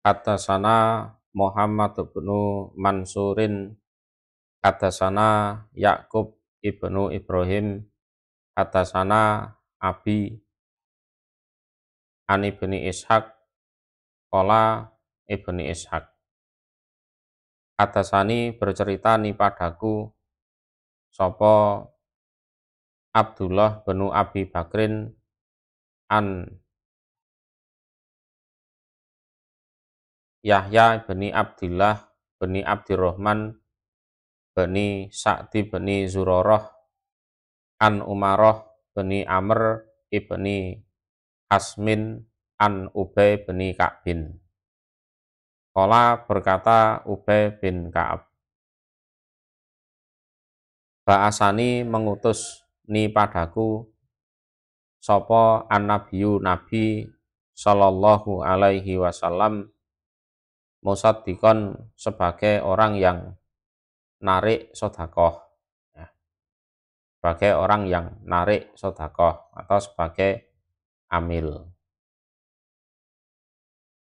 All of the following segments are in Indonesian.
Haddatsana Muhammad bin Mansurin haddatsana Ya'qub ibnu Ibrahim haddatsana Abi an ibni Ishaq qala ibni Ishaq haddatsani bercerita ni padaku sapa Abdullah bin Abi Bakrin an Yahya bin Abdillah bin Abdirrahman bin Sa'di bin Zurarah an Umarah bin Amr ibni Hasmin an Ubay bin Ka'bin. Qala berkata Ubay bin Ka'ab, Ba'asani mengutus ni padaku sapa an-nabiyyu nabi sallallahu alaihi wasallam musaddiqon sebagai orang yang narik sedekah, ya, sebagai orang yang narik sedekah atau sebagai amil.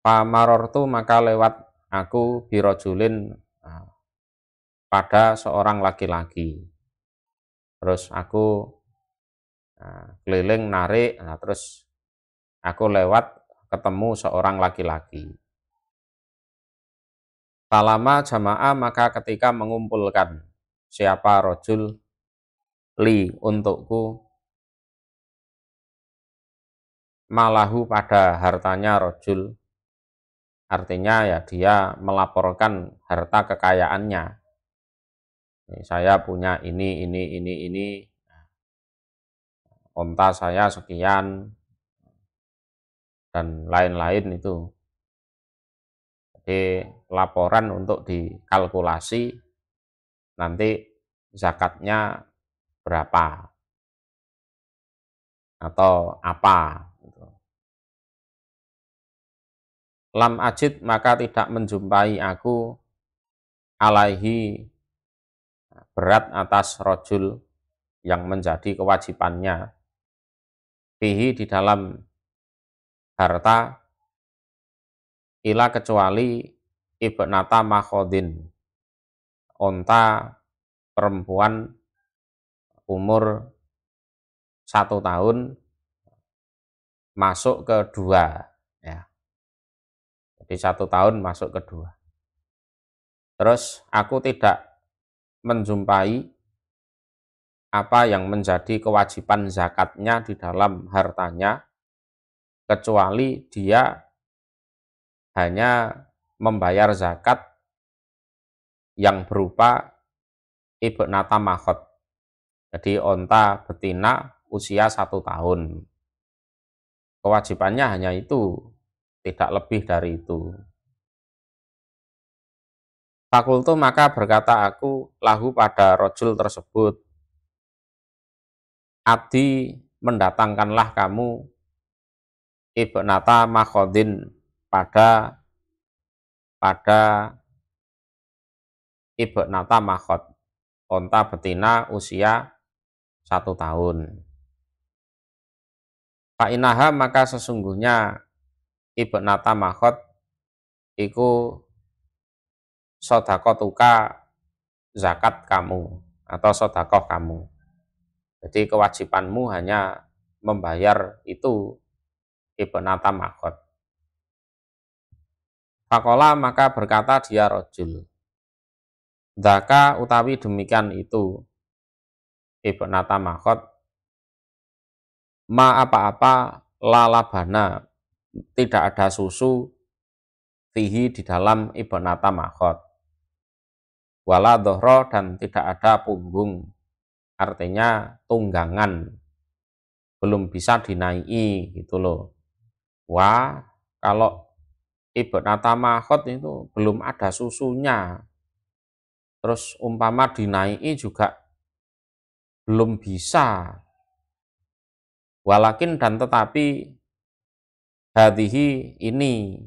Pamarortu maka lewat aku birojulin pada seorang laki-laki. Terus aku keliling narik, terus aku lewat ketemu seorang laki-laki. Falama jamaah maka ketika mengumpulkan siapa rojul li untukku malahu pada hartanya rojul, artinya ya dia melaporkan harta kekayaannya. Saya punya ini, onta saya sekian, dan lain-lain itu. Jadi laporan untuk dikalkulasi nanti zakatnya berapa atau apa. Lam ajid maka tidak menjumpai aku alaihi berat atas rojul yang menjadi kewajibannya fihi di dalam harta ila kecuali ibnata makhodin, onta perempuan umur 1 tahun masuk ke 2, ya. Jadi 1 tahun masuk ke 2. Terus aku tidak menjumpai apa yang menjadi kewajiban zakatnya di dalam hartanya kecuali dia hanya membayar zakat yang berupa ibnata makhod, jadi onta betina usia 1 tahun. Kewajibannya hanya itu, tidak lebih dari itu. Fakultu maka berkata aku lahu pada rojul tersebut, Abdi mendatangkanlah kamu ibnata makhodin pada ibnata makhod, onta betina usia 1 tahun. Fa'inaha maka sesungguhnya ibnata makhod iku sodakotuka zakat kamu atau sodakoh kamu. Jadi kewajibanmu hanya membayar itu ibnata makhod. Fakola maka berkata dia rojul, Dzaka utawi demikian itu ibnata makhod ma apa-apa lalabana tidak ada susu fihi di dalam ibnata makhod wala dohro dan tidak ada punggung, artinya tunggangan belum bisa dinaiki gitu loh. Wah, kalau ibnata makhod itu belum ada susunya, terus umpama dinaiki juga belum bisa. Walakin dan tetapi hadihi ini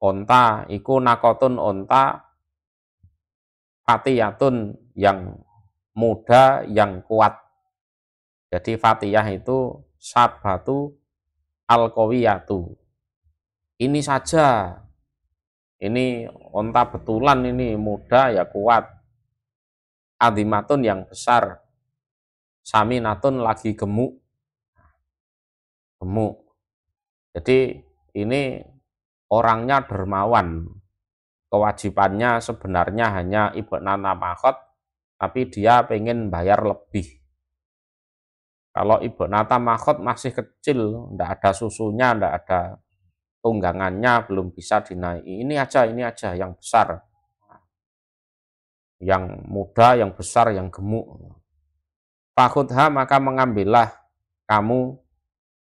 onta iku nakotun onta fatiyatun yang muda yang kuat. Jadi fatiyah itu sabatu al-qawiyatu, ini saja, ini onta betulan, ini muda ya kuat, adimatun yang besar, saminatun lagi gemuk, gemuk. Jadi ini orangnya dermawan, kewajibannya sebenarnya hanya ibnata makhot, tapi dia pengen bayar lebih. Kalau ibnata makhot masih kecil, enggak ada susunya, enggak ada tunggangannya, belum bisa dinaiki. Ini aja yang besar. Yang muda, yang besar, yang gemuk. Fakhudha, maka mengambillah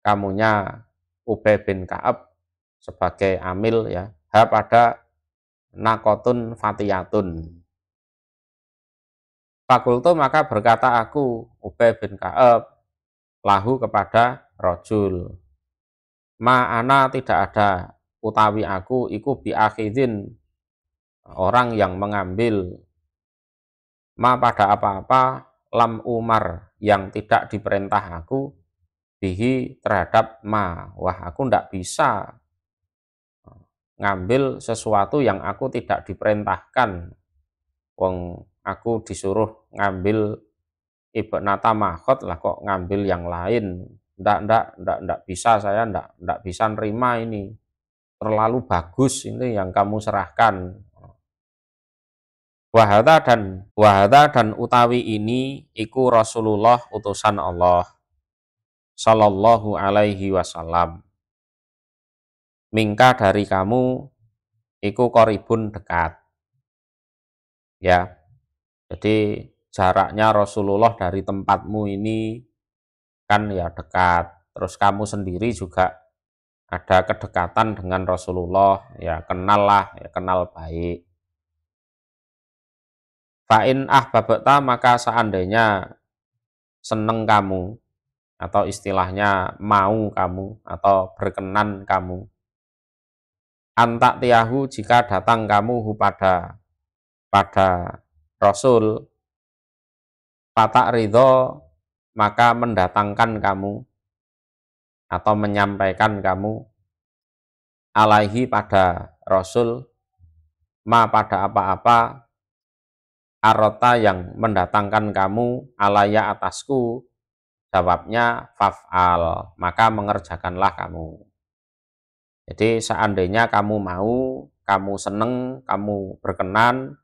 kamunya Ubay bin Ka'ab sebagai amil ya. Ha pada nakotun fatiyatun. Fakultu, maka berkata aku Ubay bin Ka'ab lahu kepada rojul, ma'ana tidak ada utawi aku iku biakhidin orang yang mengambil ma pada apa-apa lam umar yang tidak diperintah aku bihi terhadap ma. Wah, aku ndak bisa ngambil sesuatu yang aku tidak diperintahkan. Wong aku disuruh ngambil ibnata makhot lah kok ngambil yang lain. Ndak bisa, saya ndak bisa nerima ini. Terlalu bagus ini yang kamu serahkan. Wahada dan utawi ini iku Rasulullah utusan Allah sallallahu alaihi wasallam. Mingka dari kamu iku koribun dekat. Ya. Jadi jaraknya Rasulullah dari tempatmu ini kan ya dekat. Terus kamu sendiri juga ada kedekatan dengan Rasulullah, ya kenal lah, ya kenal baik. Fa'in ahbabta, maka seandainya seneng kamu, atau istilahnya mau kamu, atau berkenan kamu, antak tiahu, jika datang kamu pada Rasul, patak ridho, maka mendatangkan kamu, atau menyampaikan kamu, alaihi pada Rasul, ma pada apa-apa, arota yang mendatangkan kamu, alaya atasku, jawabnya faf'al, maka mengerjakanlah kamu. Jadi seandainya kamu mau, kamu seneng, kamu berkenan,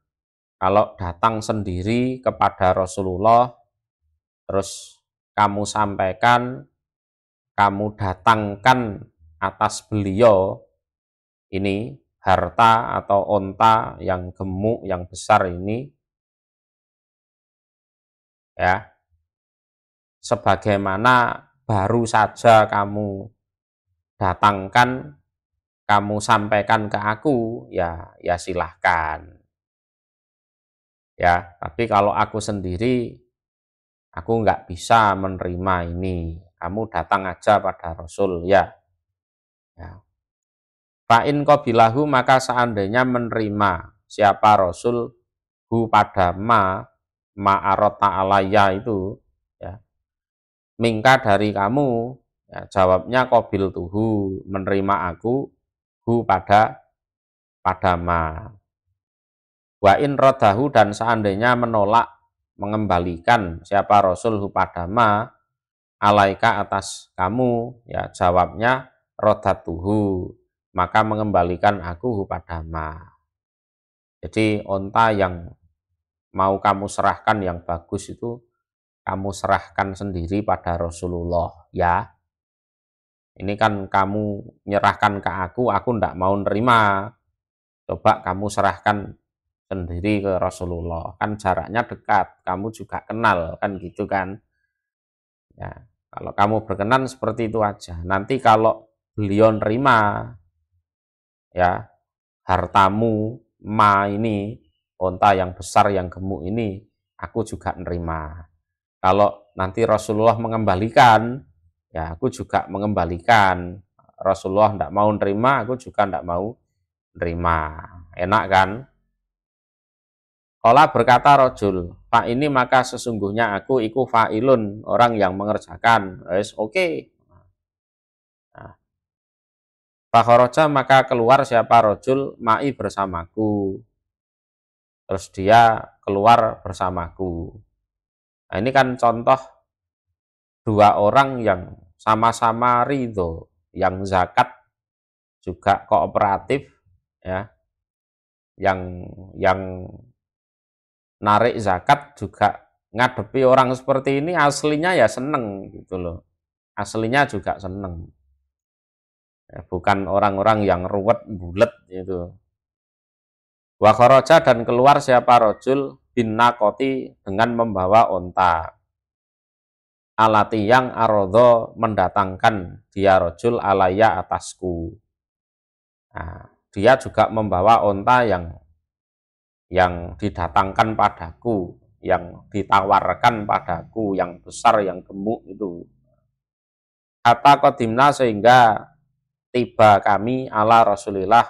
kalau datang sendiri kepada Rasulullah, terus kamu sampaikan, kamu datangkan atas beliau, ini harta atau onta yang gemuk, yang besar ini, ya, sebagaimana baru saja kamu datangkan, kamu sampaikan ke aku, ya silahkan. Ya, tapi kalau aku sendiri, aku nggak bisa menerima ini. Kamu datang aja pada Rasul, ya. Fa'in qabilahu, maka seandainya menerima siapa Rasul hu pada ma'arota alaya itu, ya, mingka dari kamu, ya, jawabnya qabil tuhu, menerima aku hu pada ma. Wa in rodahu, dan seandainya menolak, mengembalikan siapa Rasul hu pada ma alaika atas kamu, ya jawabnya rodatuhu, maka mengembalikan aku hu pada ma. Jadi onta yang mau kamu serahkan yang bagus itu kamu serahkan sendiri pada Rasulullah, ya. Ini kan kamu nyerahkan ke aku ndak mau nerima. Coba kamu serahkan sendiri ke Rasulullah, kan jaraknya dekat, kamu juga kenal, kan gitu kan. Ya, kalau kamu berkenan seperti itu aja. Nanti kalau beliau nerima, ya, hartamu, ma ini, onta yang besar, yang gemuk ini, aku juga nerima. Kalau nanti Rasulullah mengembalikan, ya aku juga mengembalikan. Rasulullah tidak mau nerima, aku juga tidak mau nerima. Enak kan? Qala berkata rojul, Pak ini maka sesungguhnya aku iku fa'ilun, orang yang mengerjakan. Oke. Nah, Fakharaja maka keluar siapa rojul ma'i bersamaku. Terus dia keluar bersamaku. Nah, ini kan contoh dua orang yang sama-sama ridho, yang zakat juga kooperatif, ya, yang narik zakat juga ngadepi orang seperti ini aslinya ya seneng gitu loh. Aslinya juga seneng. Ya, bukan orang-orang yang ruwet bulet gitu. Wa kharaja dan keluar siapa rojul bin nakoti dengan membawa onta. Alati yang arodho mendatangkan dia rojul alaya atasku. Nah, dia juga membawa onta yang didatangkan padaku, yang ditawarkan padaku, yang besar, yang gemuk itu. Hatta qadimna sehingga tiba kami ala Rasulillah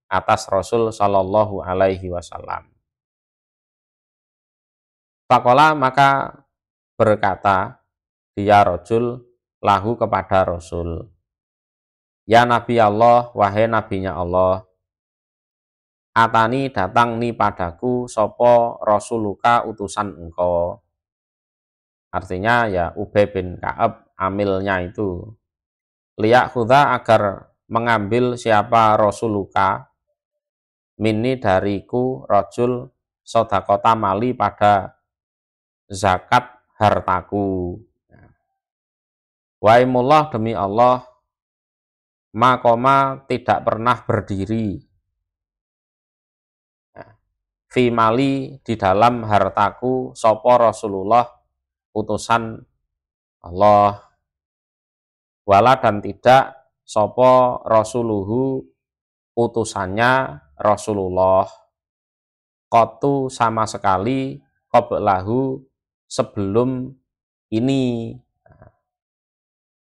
atas Rasul Shallallahu Alaihi Wasallam. Fakola maka berkata dia rojul lahu kepada Rasul, ya Nabi Allah, wahai Nabinya Allah, atani datang nih padaku sopo Rasuluka utusan engkau. Artinya ya Ubay bin Ka'ab amilnya itu. Liyak khuda agar mengambil siapa Rasuluka mini dariku rojul sodakota mali pada zakat hartaku. Waimullah demi Allah, makoma tidak pernah berdiri fi mali di dalam hartaku sopo Rasulullah utusan Allah, wala dan tidak sopo Rasuluhu utusannya Rasulullah, kotu sama sekali qablahu sebelum ini.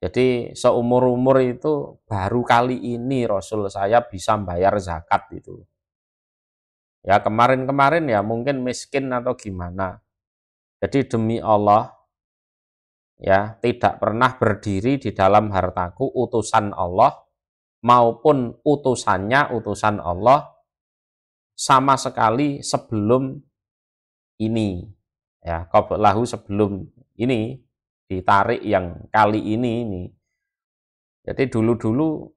Jadi seumur-umur itu baru kali ini Rasul saya bisa bayar zakat itu. Ya kemarin-kemarin ya mungkin miskin atau gimana. Jadi demi Allah ya tidak pernah berdiri di dalam hartaku utusan Allah maupun utusan Allah sama sekali sebelum ini. Ya qablahu sebelum ini, ditarik yang kali ini. Jadi dulu-dulu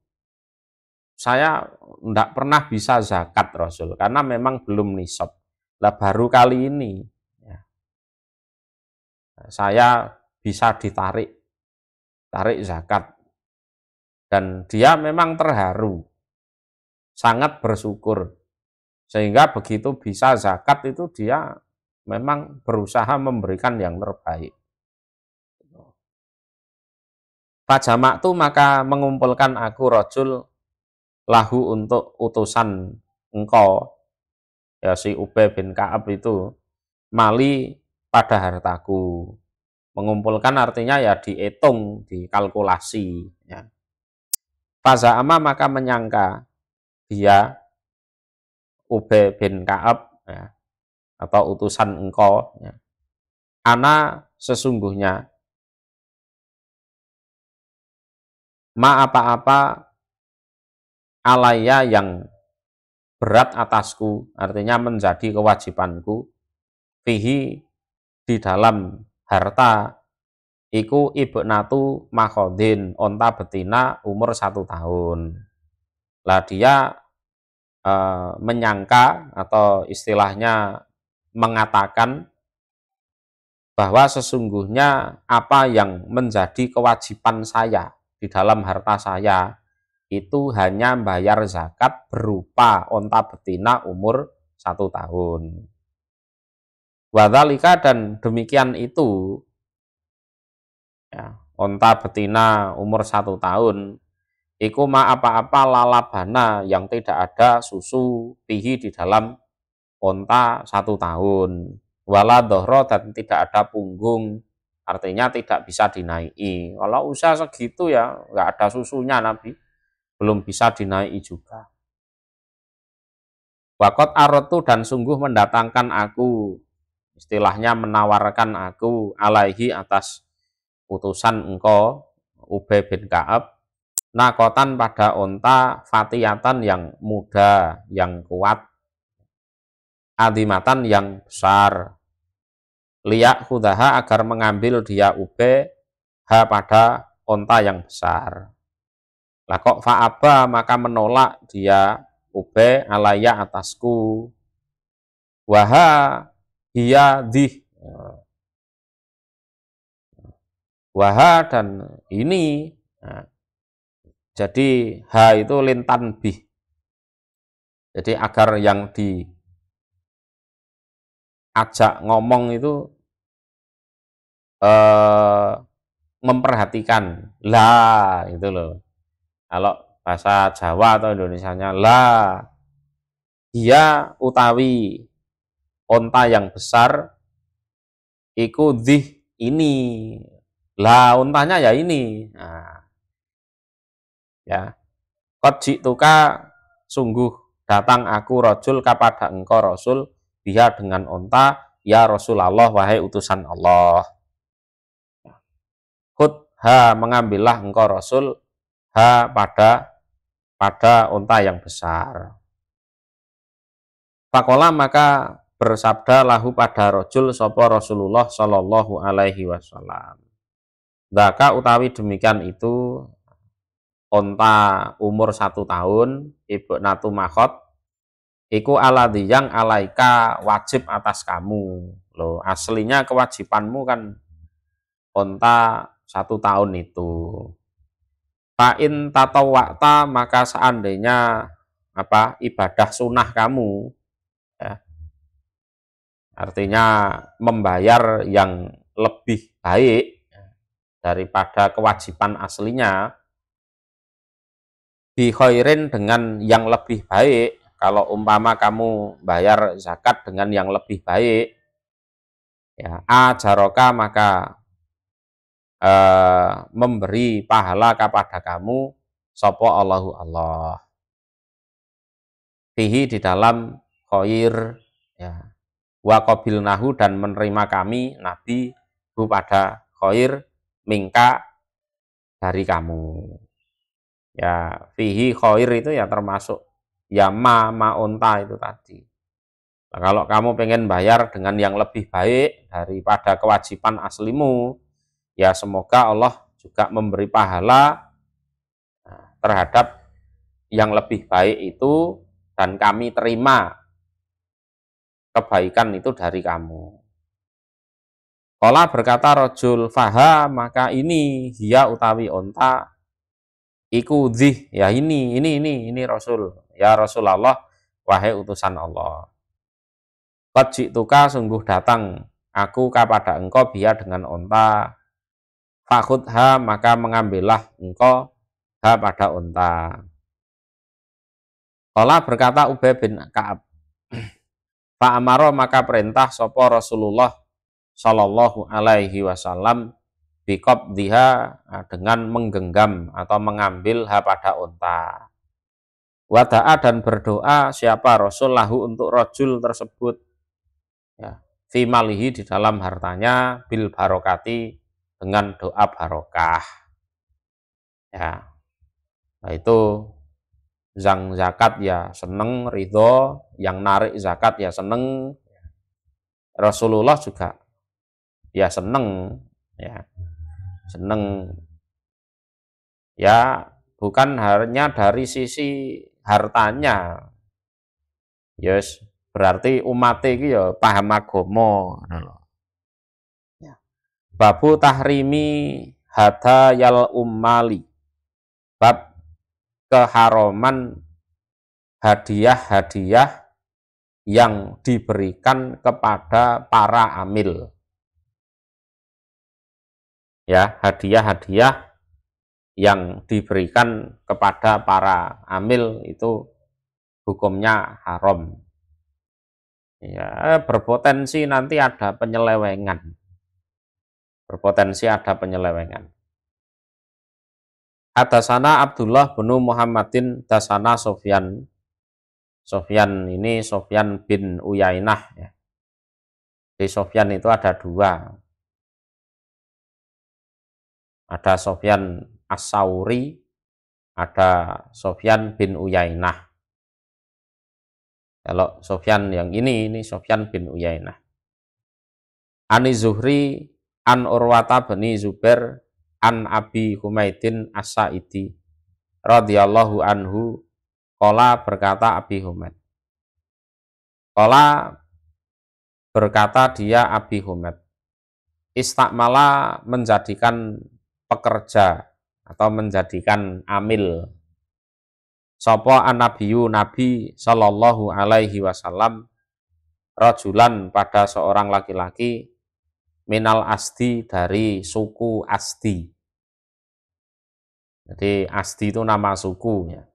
saya tidak pernah bisa zakat Rasul karena memang belum nisab. Lah baru kali ini ya, saya bisa tarik zakat dan dia memang terharu, sangat bersyukur sehingga begitu bisa zakat itu dia memang berusaha memberikan yang terbaik. Pajamak tu maka mengumpulkan aku rojul lahu untuk utusan engkau, ya si Ubay bin Ka'ab itu, mali pada hartaku. Mengumpulkan artinya ya dihitung, dikalkulasi. Ya. Faza'ama maka menyangka dia Ubay bin Ka'ab ya, atau utusan engkau, ya. Ana sesungguhnya ma apa-apa alaya yang berat atasku, artinya menjadi kewajibanku, fihi di dalam harta, iku ibnatu makhodin, onta betina umur 1 tahun. Lah dia menyangka atau istilahnya mengatakan bahwa sesungguhnya apa yang menjadi kewajiban saya di dalam harta saya itu hanya bayar zakat berupa onta betina umur 1 tahun. Wadzalika dan demikian itu ya, onta betina umur 1 tahun iku ma apa-apa lalabana yang tidak ada susu pihi di dalam onta 1 tahun. Wala dohro dan tidak ada punggung, artinya tidak bisa dinaiki. Kalau usaha segitu ya nggak ada susunya Nabi, belum bisa dinaiki juga. Wakot arotu dan sungguh mendatangkan aku, istilahnya menawarkan aku alaihi atas utusan engkau Ubay bin Ka'ab, nakotan pada onta, fatiyatan yang muda, yang kuat, adimatan yang besar, liyak hudaha agar mengambil dia ube, ha pada onta yang besar. Lah kok fa'aba maka menolak dia ube alaya atasku, waha hiya dih, waha dan ini, nah, jadi ha itu lintan bih, jadi agar yang diajak ngomong itu memperhatikan lah itu loh. Kalau bahasa Jawa atau Indonesianya lah, dia utawi onta yang besar iku dih ini, lah untanya ya ini. Nah, ya kot jituka sungguh datang aku rojul kepada engkau Rasul biha dengan onta ya Rasulullah wahai utusan Allah. Khud ha mengambillah engkau Rasul ha pada onta yang besar. Fakola maka bersabda lahu pada rojul sopo Rasulullah Shallallahu Alaihi Wasallam. Daka utawi demikian itu onta umur 1 tahun ibu natu makhot iku aladhi yang alaika wajib atas kamu. Loh, aslinya kewajibanmu kan onta 1 tahun itu. Fa'in tatawakta maka seandainya ibadah sunnah kamu, ya, artinya membayar yang lebih baik daripada kewajiban aslinya, bi khairin dengan yang lebih baik. Kalau umpama kamu bayar zakat dengan yang lebih baik, ya ajaroka maka memberi pahala kepada kamu sopo Allahu Allah. Fihi di dalam khair, ya. Wa qabilnahu dan menerima kami Nabi hu pada khair mingka dari kamu. Ya fihi khair itu ya termasuk ya ma onta itu tadi. Nah, kalau kamu pengen bayar dengan yang lebih baik daripada kewajiban aslimu, ya semoga Allah juga memberi pahala terhadap yang lebih baik itu dan kami terima kebaikan itu dari kamu. Qala berkata rojul faha maka ini hiya utawi onta iku dzih ya ini Rasul ya Rasulullah wahai utusan Allah. Qad ji'tuka sungguh datang aku kepada engkau biya dengan onta. Fakhudha maka mengambillah engkau ha pada onta. Qala berkata Ubay bin Ka'ab. Fa amaro maka perintah sopo Rasulullah Shallallahu Alaihi Wasallam biqabdiha dengan menggenggam atau mengambil ha pada onta. Wada'a dan berdoa siapa Rasul lahu untuk rojul tersebut, ya, fi malihi di dalam hartanya bil barokati dengan doa barokah, ya. Nah itu zang zakat ya seneng ridho, yang narik zakat ya seneng, Rasulullah juga ya seneng, ya seneng, ya bukan hanya dari sisi hartanya, yes, berarti umat iki ya paham agama. Babu tahrimi hadayal ummali, bab keharuman hadiah-hadiah yang diberikan kepada para amil. Ya, hadiah-hadiah yang diberikan kepada para amil itu hukumnya haram. Ya, berpotensi nanti ada penyelewengan. Berpotensi ada penyelewengan. Hadasana Abdullah bin Muhammadin dasana Sofyan. Sofyan ini Sofyan bin Uyainah, ya. Di Sofyan itu ada 2. Ada Sofyan As-Sauri ada Sofyan bin Uyainah. Kalau Sofyan yang ini Sofyan bin Uyainah. Ani Zuhri an Urwata bin Zubair an Abi Humaidin As-Sa'idi radhiyallahu anhu qala berkata Abi Humaid. Qala berkata dia Abi Humaid. Istakmala menjadikan pekerja atau menjadikan amil sapa an-nabiyyu nabi sallallahu alaihi wasallam rajulan pada seorang laki-laki minal asdi dari suku Asdi. Jadi Asdi itu nama suku ya.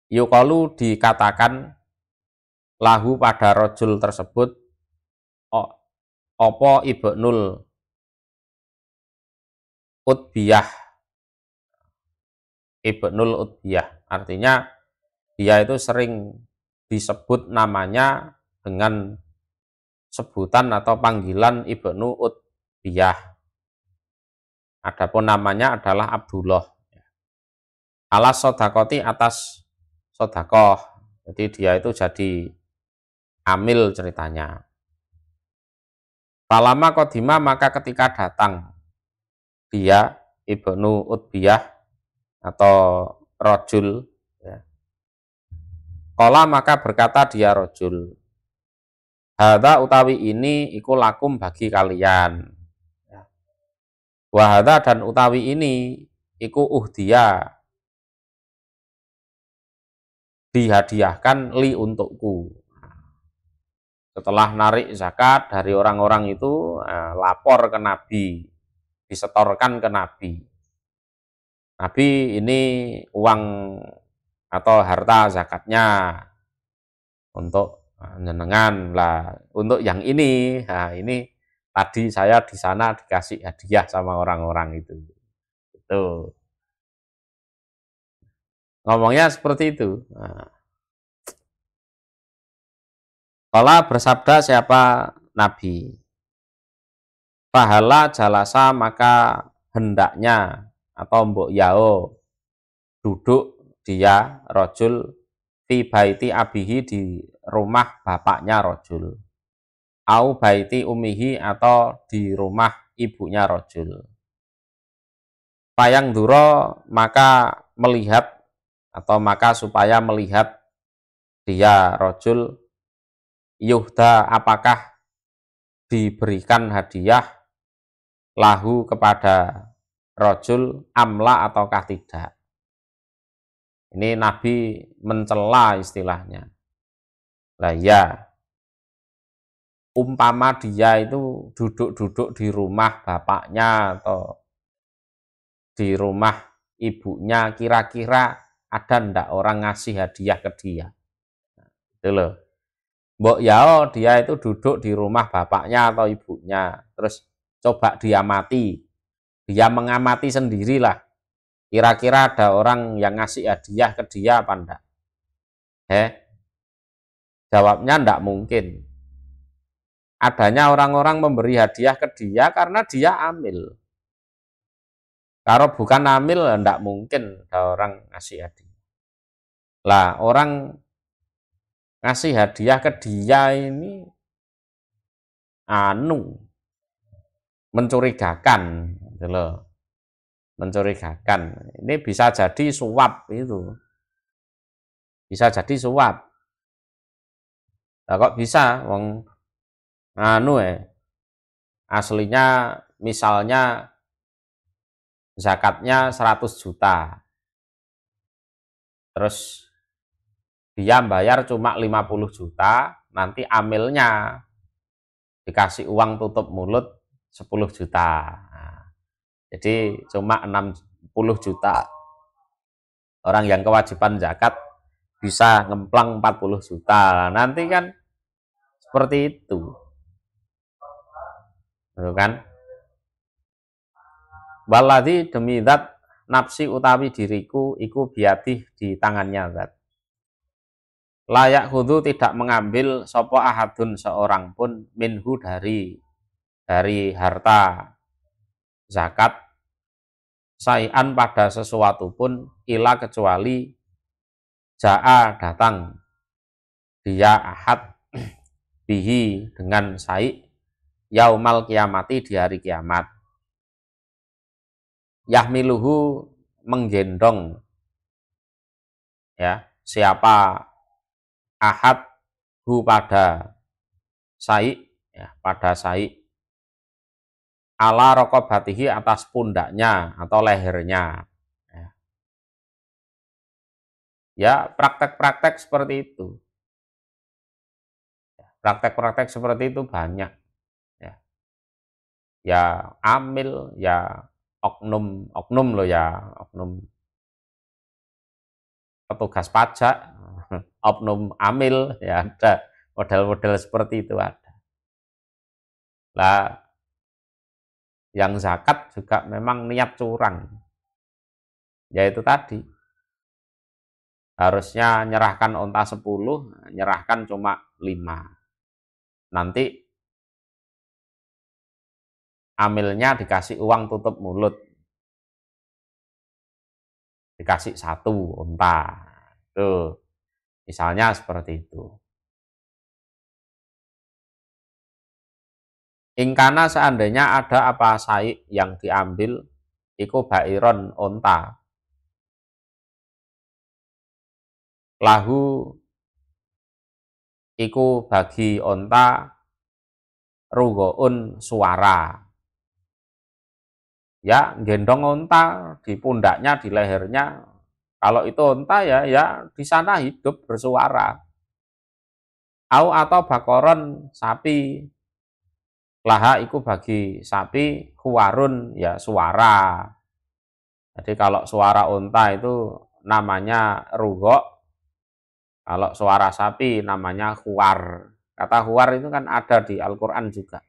Yuqalu dikatakan lahu pada rajul tersebut apa Ibnul Utbiyah. Ibnul Utbiyah artinya dia itu sering disebut namanya dengan sebutan atau panggilan Ibnu Utbiyah. Adapun namanya adalah Abdullah. Alas sodakoti atas sodakoh. Jadi dia itu jadi amil ceritanya. Palama kodima maka ketika datang dia Ibnu Utbiyah atau rojul ya. Qala maka berkata dia rojul. Hadza utawi ini iku lakum bagi kalian. Wa hadza dan utawi ini iku uhdiya dihadiahkan li untukku. Setelah narik zakat dari orang-orang itu lapor ke Nabi, disetorkan ke Nabi. Nabi ini uang atau harta zakatnya untuk jenengan lah. Untuk yang ini, nah ini tadi saya di sana dikasih hadiah sama orang-orang itu. Itu ngomongnya seperti itu. Nah. Kala bersabda siapa Nabi? Pahala jalasa maka hendaknya atau mbok yao duduk dia rojul fi baiti abihi di rumah bapaknya rojul. Au baiti umihi atau di rumah ibunya rojul. Payang duro maka melihat atau maka supaya melihat dia rojul yuhda apakah diberikan hadiah lahu kepada rojul amla ataukah tidak. Ini Nabi mencela istilahnya. Lah ya, umpama dia itu duduk-duduk di rumah bapaknya atau di rumah ibunya, kira-kira ada ndak orang ngasih hadiah ke dia. Itu loh. Mbok yao dia itu duduk di rumah bapaknya atau ibunya, terus coba dia mengamati sendirilah. Kira-kira ada orang yang ngasih hadiah ke dia apa enggak? Jawabnya enggak mungkin. Adanya orang-orang memberi hadiah ke dia karena dia amil. Kalau bukan amil enggak mungkin ada orang ngasih hadiah. Lah orang ngasih hadiah ke dia ini mencurigakan gitu loh. Mencurigakan. Ini bisa jadi suap itu. Bisa jadi suap. Nah, kok bisa wong aslinya misalnya zakatnya 100 juta. Terus dia bayar cuma 50 juta, nanti amilnya dikasih uang tutup mulut 10 juta. Nah, jadi cuma 60 juta. Orang yang kewajiban zakat bisa ngemplang 40 juta. Nah, nanti kan seperti itu. Betul kan? Waladhi demi zat nafsi utawi diriku iku biatih di tangannya zat. Layak hudu tidak mengambil sopo ahadun seorang pun minhu dari harta zakat sayan pada sesuatu pun ila kecuali jaa datang dia ahad bihi dengan sai yaumal kiamati di hari kiamat. Yahmiluhu menggendong ya siapa ahad hu pada sai ya pada sai ala rokobatihi atas pundaknya atau lehernya ya praktek-praktek seperti itu. Praktek-praktek seperti itu banyak ya. Ya amil, ya oknum loh ya, oknum petugas pajak, oknum amil ya ada model-model seperti itu ada. Lah yang zakat juga memang niat curang. Yaitu tadi harusnya nyerahkan onta 10, nyerahkan cuma 5. Nanti amilnya dikasih uang tutup mulut, dikasih 1 onta. Tuh, misalnya seperti itu. Ingkana seandainya ada apa sai yang diambil, iku bairon onta. Lahu iku bagi onta rugoun suara. Ya, gendong onta di pundaknya, di lehernya. Kalau itu onta ya di sana hidup bersuara. Au atau bakoron sapi. Laha iku bagi sapi huwarun ya suara. Jadi kalau suara onta itu namanya rugok. Kalau suara sapi namanya huwar. Kata huwar itu kan ada di Al-Quran juga.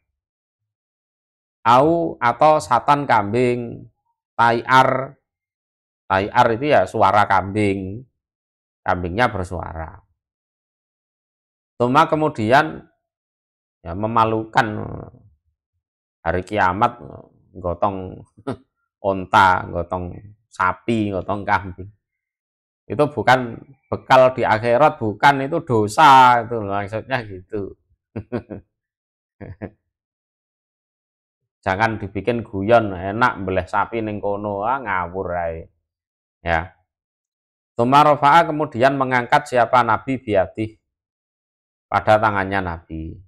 Au atau satan kambing, taiar. Taiar itu ya suara kambing. Kambingnya bersuara. Cuma kemudian ya memalukan hari kiamat gotong onta, gotong sapi, gotong kambing. Itu bukan bekal di akhirat, bukan, itu dosa itu maksudnya gitu. Jangan dibikin guyon, enak beleh sapi ning kono, ngawur ae. Ya. Tumarofa'a kemudian mengangkat siapa Nabi biadih pada tangannya Nabi.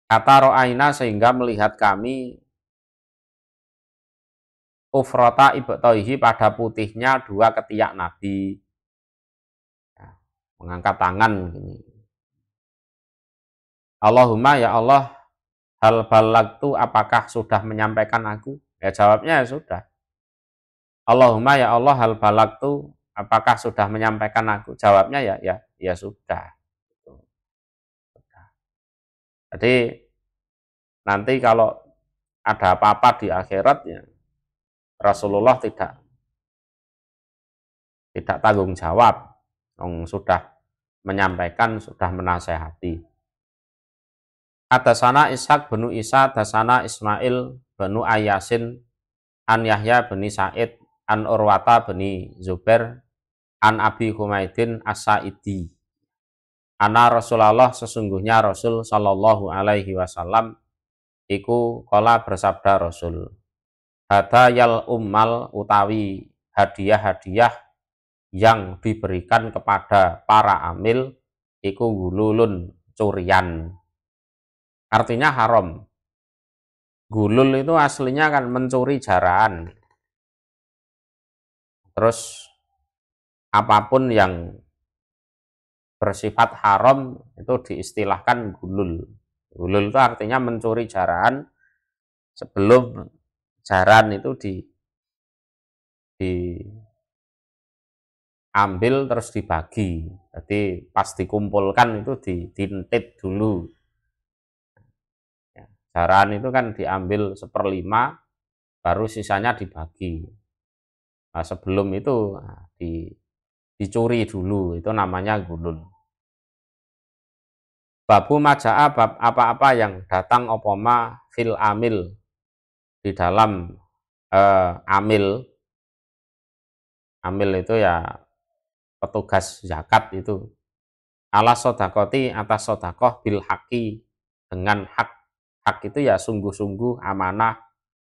Kata ro'aina sehingga melihat kami ufrota ibtoihi pada putihnya 2 ketiak Nabi. Ya, mengangkat tangan gini. Allahumma ya Allah, hal balagtu apakah sudah menyampaikan aku? Ya jawabnya ya sudah. Allahumma ya Allah, hal balagtu apakah sudah menyampaikan aku? Jawabnya ya sudah. Jadi nanti kalau ada apa-apa di akhirat ya Rasulullah tidak tanggung jawab, sudah menyampaikan, sudah menasehati. Hadasana Ishaq bin Isa, hadasana Ismail bin Ayyasin, an Yahya bin Sa'id, an Urwata bin Zubair, an Abi Humaidin As-Sa'idi. Ana Rasulullah sesungguhnya Rasul sallallahu alaihi wasallam iku kala bersabda Rasul. Hadayal ummal utawi hadiah-hadiah yang diberikan kepada para amil iku gululun curian. Artinya haram. Gulul itu aslinya kan mencuri jaraan. Terus apapun yang bersifat haram itu diistilahkan gulul. Gulul itu artinya mencuri jaraan sebelum jaran itu diambil terus dibagi. Jadi pas dikumpulkan itu diintit dulu. Jaran itu kan diambil 1/5 baru sisanya dibagi. Nah, sebelum itu dicuri dulu, itu namanya gulul. Babu maja'a bab apa-apa yang datang opoma fil amil di dalam amil. Amil itu ya petugas zakat itu. Ala sodakoti atas sodakoh bil haki, dengan hak. Hak itu ya sungguh-sungguh, amanah,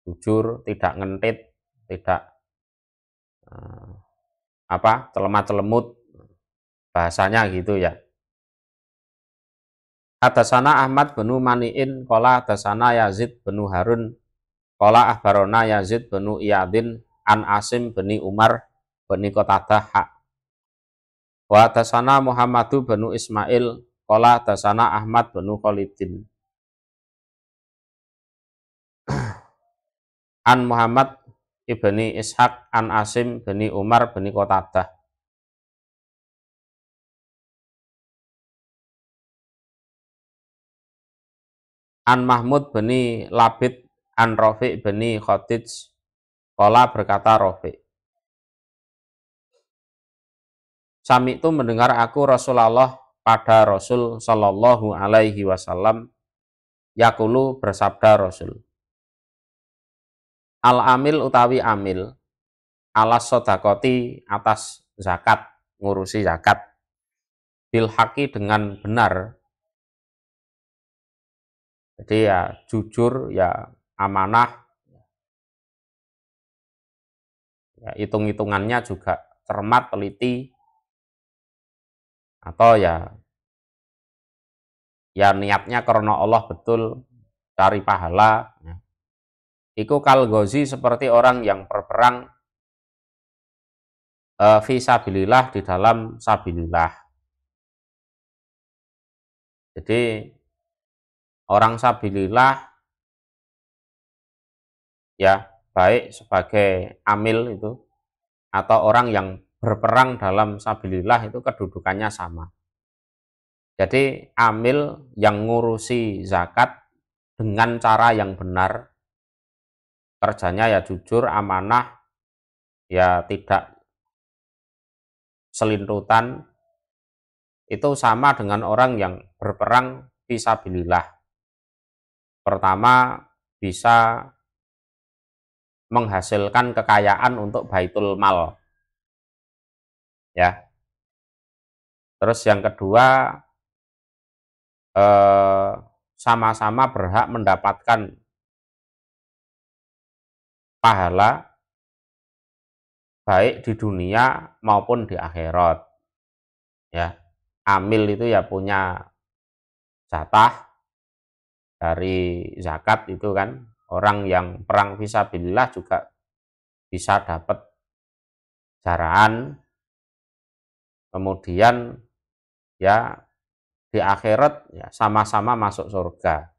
jujur, tidak ngentit, tidak celemat-celemut, bahasanya gitu ya. Hadasana Ahmad bin Mani'in qala hadasana Yazid bin Harun qala ahbarona Yazid bin Iyadin an Asim bin Umar bin Qatadah ha. Wa hadasana Muhammadu bin Ismail qala hadasana Ahmad bin Khalidin an Muhammad ibni Ishaq an Asim bin Umar bin Qatadah. An Mahmud bin Labid an Rafi' bin Khadij qala berkata Rafi', Sami itu mendengar aku Rasulullah pada Rasul Shallallahu Alaihi Wasallam yakulu bersabda Rasul, al amil utawi amil alas sodakoti atas zakat, ngurusi zakat, bil haki dengan benar, jadi ya jujur, ya amanah, ya hitung-hitungannya juga cermat, teliti, atau ya niatnya karena Allah betul, cari pahala. Iku kal gozi, seperti orang yang berperang fi sabilillah, di dalam sabilillah. Jadi orang sabilillah ya baik sebagai amil itu atau orang yang berperang dalam sabilillah itu kedudukannya sama. Jadi amil yang ngurusi zakat dengan cara yang benar, kerjanya ya jujur, amanah, ya tidak selintutan, itu sama dengan orang yang berperang fisabilillah. Pertama, bisa menghasilkan kekayaan untuk baitul mal, ya. Terus yang kedua, sama-sama berhak mendapatkan pahala baik di dunia maupun di akhirat, ya. Amil itu ya punya jatah dari zakat itu kan. Orang yang perang fisabilillah juga bisa dapat jaraan, kemudian ya di akhirat ya sama-sama masuk surga.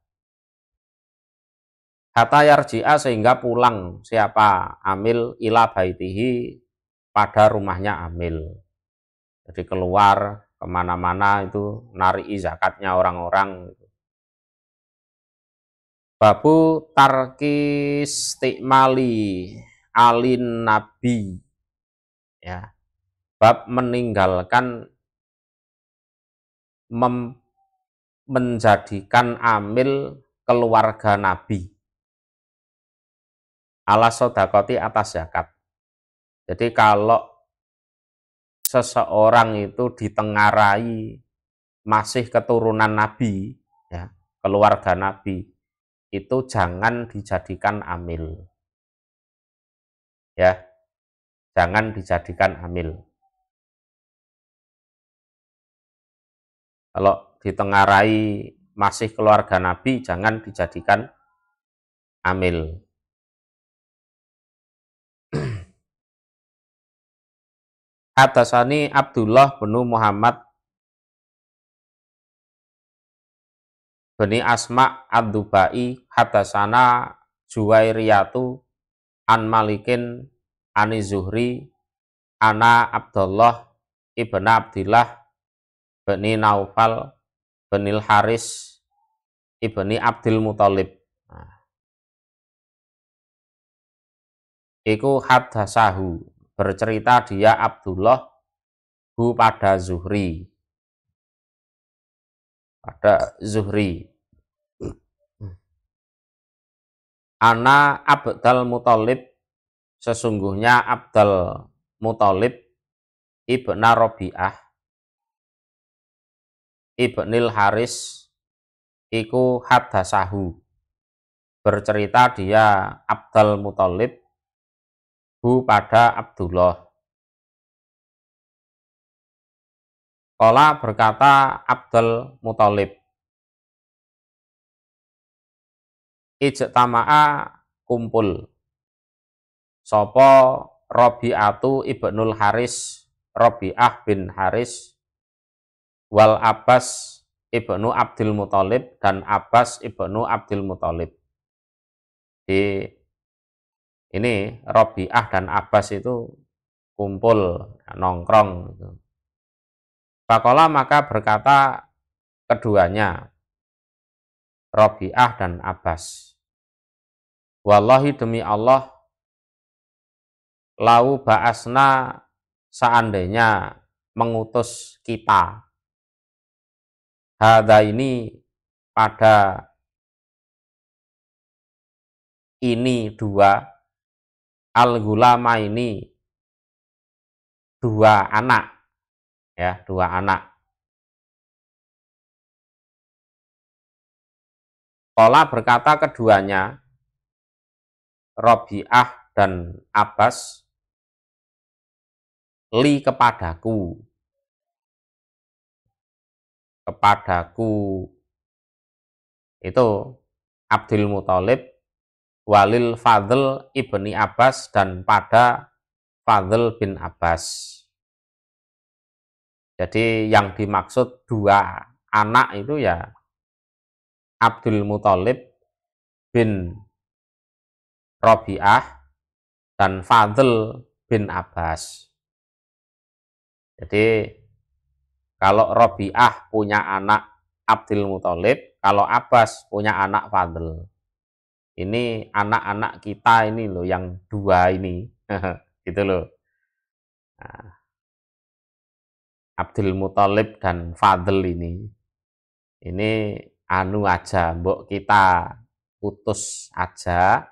Hatta yarji'a, sehingga pulang siapa amil ila baitihi, pada rumahnya amil. Jadi keluar kemana-mana itu nari zakatnya orang-orang. Babu tarkis tikmali alin nabi, ya. Bab meninggalkan menjadikan amil keluarga nabi, ala sodakoti atas zakat. Jadi kalau seseorang itu ditengarai masih keturunan nabi, ya, keluarga nabi, itu jangan dijadikan amil, ya, jangan dijadikan amil. Kalau ditengarai masih keluarga nabi, jangan dijadikan amil. Hadasani Abdullah bin Muhammad bin Asma ad-Dubai, hadasana Juwairiyatu an Malikin ani Zuhri ana Abdullah ibn Abdillah bin Naufal bin Haris ibni Abdul Muthalib. Iku hadasahu, bercerita dia Abdullah pada Zuhri, ana Abdul Muthalib sesungguhnya Abdul Muthalib ibna Rabi'ah ibnil Haris iku haddasahu, bercerita dia Abdul Muthalib pada Abdullah. Qala berkata Abdul Muthalib, ijtama'a kumpul sapa Rabi'atu ibnul Haris, Rabi'ah bin Haris, wal Abbas ibnu Abdul Muthalib, dan Abbas ibnu Abdul Muthalib. Di ini Rabi'ah dan Abbas itu kumpul nongkrong gitu. Faqala maka berkata keduanya, Rabi'ah dan Abbas, wallahi demi Allah, lau ba'asna seandainya mengutus kita, hadza ini pada ini dua, al-gulama ini dua anak, ya dua anak. Qala berkata keduanya, Rabi'ah dan Abbas, li kepadaku itu Abdul Muthalib, walil Fadl ibni Abbas, dan pada Fadl bin Abbas. Jadi yang dimaksud dua anak itu ya Abdul Muthalib bin Rabi'ah dan Fadl bin Abbas. Jadi kalau Rabi'ah punya anak Abdul Muthalib, kalau Abbas punya anak Fadl. Ini anak-anak kita ini loh yang dua ini. Gitu loh. Nah, Abdul Muthalib dan Fadl ini anu aja, mbok kita utus aja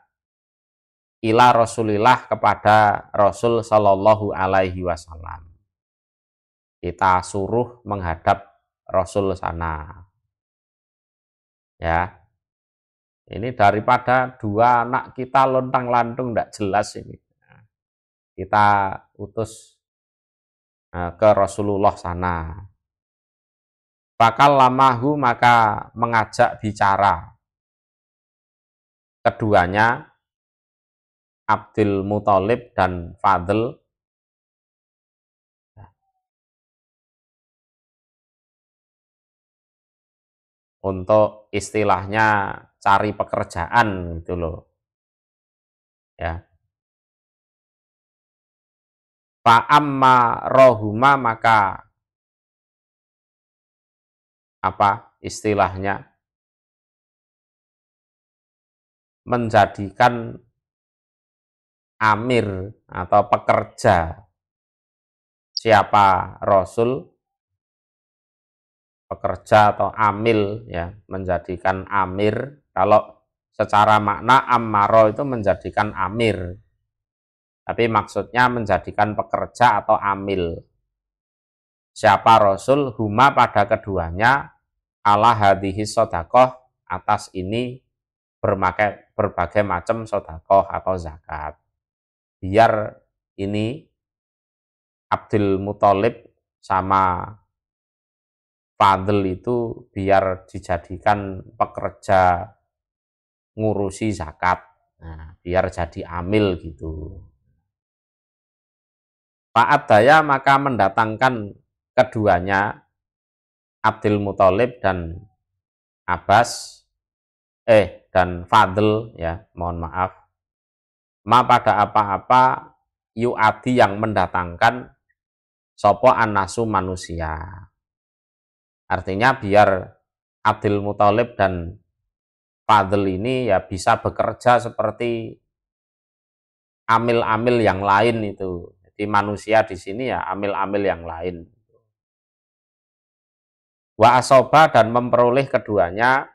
ila Rasulillah, kepada Rasul Shallallahu Alaihi Wasallam. Kita suruh menghadap Rasul sana. Ya, ini daripada dua anak kita lontang-lantung tidak jelas ini. Kita utus ke Rasulullah sana. Bakal lamahu maka mengajak bicara keduanya, Abdul Muthalib dan Fadl, untuk istilahnya cari pekerjaan gitu loh. Ya. Fa'amma rohuma maka apa istilahnya menjadikan amir atau pekerja siapa Rasul, pekerja atau amil ya, menjadikan amir. Kalau secara makna ammaro itu menjadikan amir, tapi maksudnya menjadikan pekerja atau amil siapa Rasul, huma pada keduanya, ala hadhihi sodakoh, atas ini berbagai macam sodakoh atau zakat. Biar ini Abdul Muthalib sama Fadl itu biar dijadikan pekerja ngurusi zakat. Nah, biar jadi amil gitu. Fa'adaya maka mendatangkan keduanya, Abdul Muthalib dan Abbas, dan Fadl ya, mohon maaf, ma pada apa-apa yu'adi yang mendatangkan sopo anasu manusia. Artinya biar Abdul Muthalib dan Fadl ini ya bisa bekerja seperti amil-amil yang lain itu. Jadi manusia di sini ya amil-amil yang lain. Wa asoba dan memperoleh keduanya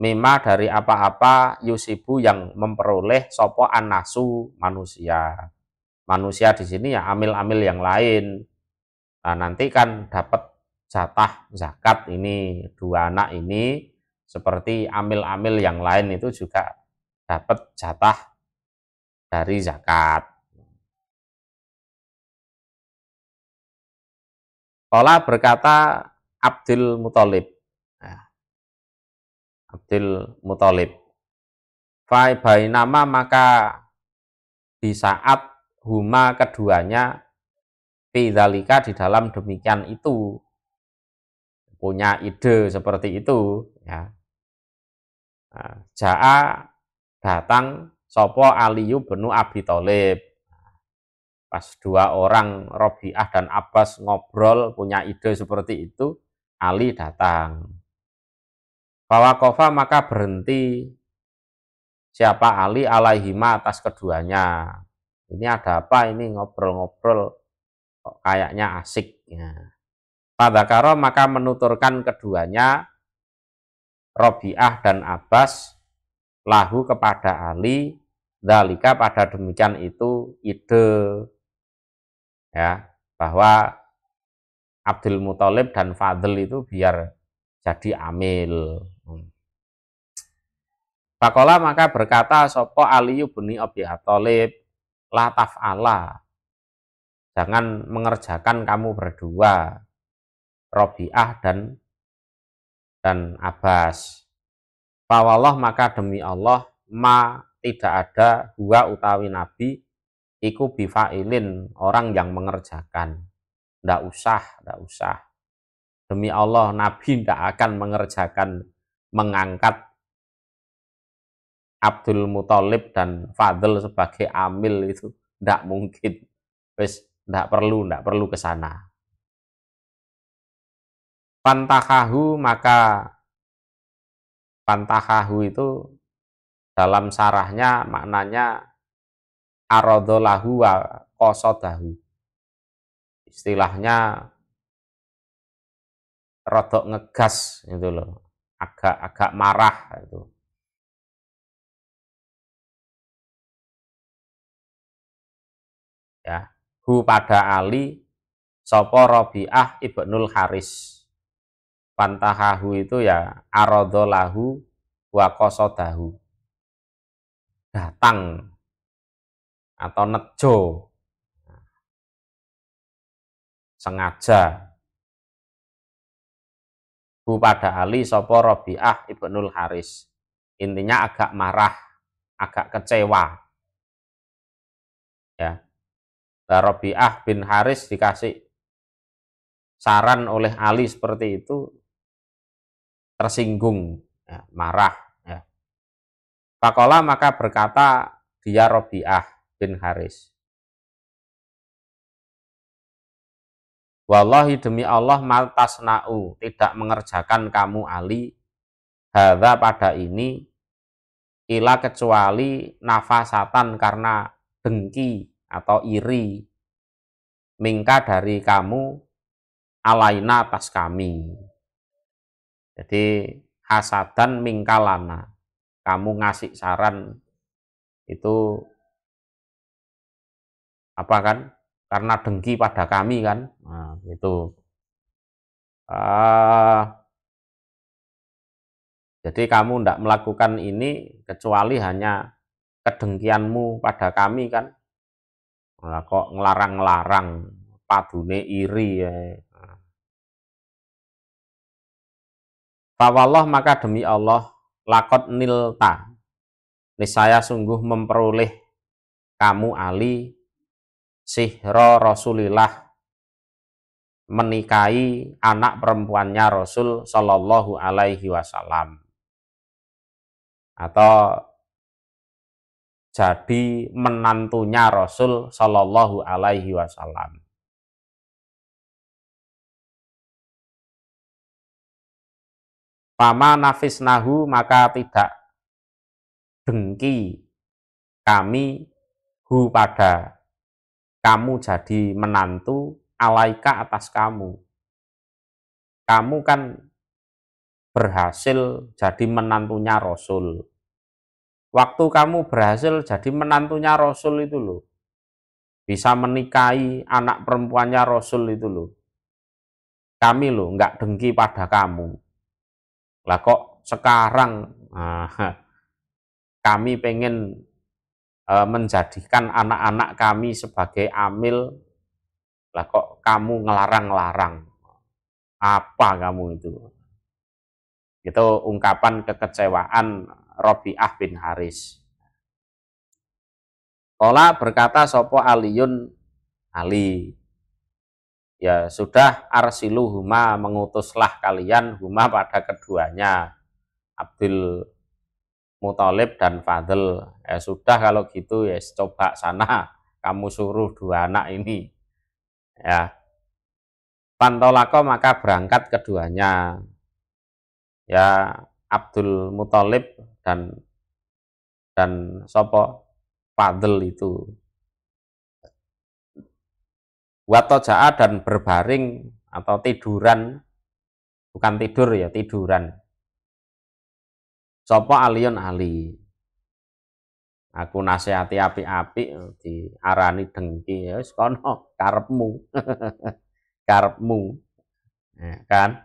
mima dari apa-apa yusibu yang memperoleh sopo anasu manusia. Manusia di sini ya amil-amil yang lain. Nah, nanti kan dapat jatah zakat ini, dua anak ini, seperti amil-amil yang lain itu juga dapat jatah dari zakat. Qala berkata Abdul Muthalib. Nah, Abdul Muthalib. Fa bainama maka di saat huma keduanya fidzalika di dalam demikian itu punya ide seperti itu ya. Nah, Ja'a datang sopo Aliyu benu Abi Thalib. Pas dua orang Robi'ah dan Abbas ngobrol punya ide seperti itu, Ali datang. Fawakofa maka berhenti siapa Ali alaihima atas keduanya. Ini ada apa ini ngobrol-ngobrol kok kayaknya asik ya. Fadzakara maka menuturkan keduanya Robi'ah dan Abbas lahu kepada Ali dzalika pada demikian itu ide ya bahwa Abdul Muthalib dan Fadl itu biar jadi amil. Fakola maka berkata sopo Aliyu bin Abi Thalib la taf'ala jangan mengerjakan kamu berdua Robi'ah dan Abbas. Fawallah maka demi Allah ma tidak ada huwa utawi nabi iku bifailin orang yang mengerjakan. Ndak usah. Demi Allah nabi tidak akan mengerjakan mengangkat Abdul Muthalib dan Fadl sebagai amil itu tidak mungkin. Wis tidak perlu ke sana. Pantahahu maka pantahahu itu dalam sarahnya maknanya arodolahu wa kosodahu. Istilahnya rodok ngegas itu loh, agak marah itu. Ya, hu pada Ali sopo Robi'ah ibnul Haris. Pantahahu itu ya arodolahu wa kosodahu. Datang atau nejo sengaja hu pada Ali sopo Robi'ah ibnul Haris. Intinya agak marah, agak kecewa. Ya. Robi'ah bin Haris dikasih saran oleh Ali seperti itu, tersinggung, ya, marah. Ya. Fakola maka berkata dia Robi'ah bin Haris. Wallahi demi Allah maltasna'u tidak mengerjakan kamu Ali hadza pada ini ila kecuali nafasatan karena dengki atau iri mingka dari kamu alaina atas kami. Jadi hasadan mingkalana kamu ngasih saran itu apa kan karena dengki pada kami kan. Nah, itu jadi kamu tidak melakukan ini kecuali hanya kedengkianmu pada kami kan. Nah, kok ngelarang-ngelarang padune iri ya. Fawallah maka demi Allah lakot nilta niscaya sungguh memperoleh kamu Ali sihro Rasulillah menikahi anak perempuannya Rasul Shallallahu Alaihi Wasallam atau jadi menantunya Rasul Shallallahu Alaihi Wasallam. Pama nafisnahu maka tidak dengki kami hu pada kamu jadi menantu alaika atas kamu. Kamu kan berhasil jadi menantunya Rasul. Waktu kamu berhasil jadi menantunya Rasul itu loh, bisa menikahi anak perempuannya Rasul itu loh, kami loh nggak dengki pada kamu. Lah kok sekarang kami pengen menjadikan anak-anak kami sebagai amil, lah kok kamu ngelarang-larang. Apa kamu itu? Itu ungkapan kekecewaan Rabi'ah bin Haris. Qala berkata sopo Aliyun, Ali, ya sudah, arsiluhuma, mengutuslah kalian huma pada keduanya, Abdul Muthalib dan Fadl. Ya sudah kalau gitu ya coba sana kamu suruh dua anak ini. Ya. Pantolako maka berangkat keduanya. Ya Abdul Muthalib dan sopo Fadl itu. Watoja'a dan berbaring atau tiduran, bukan tidur ya, tiduran. Sopo Aliyun, Ali. Aku nasihati api-api diarani dengki, ya wis kono karepmu. Karepmu. Ya, kan?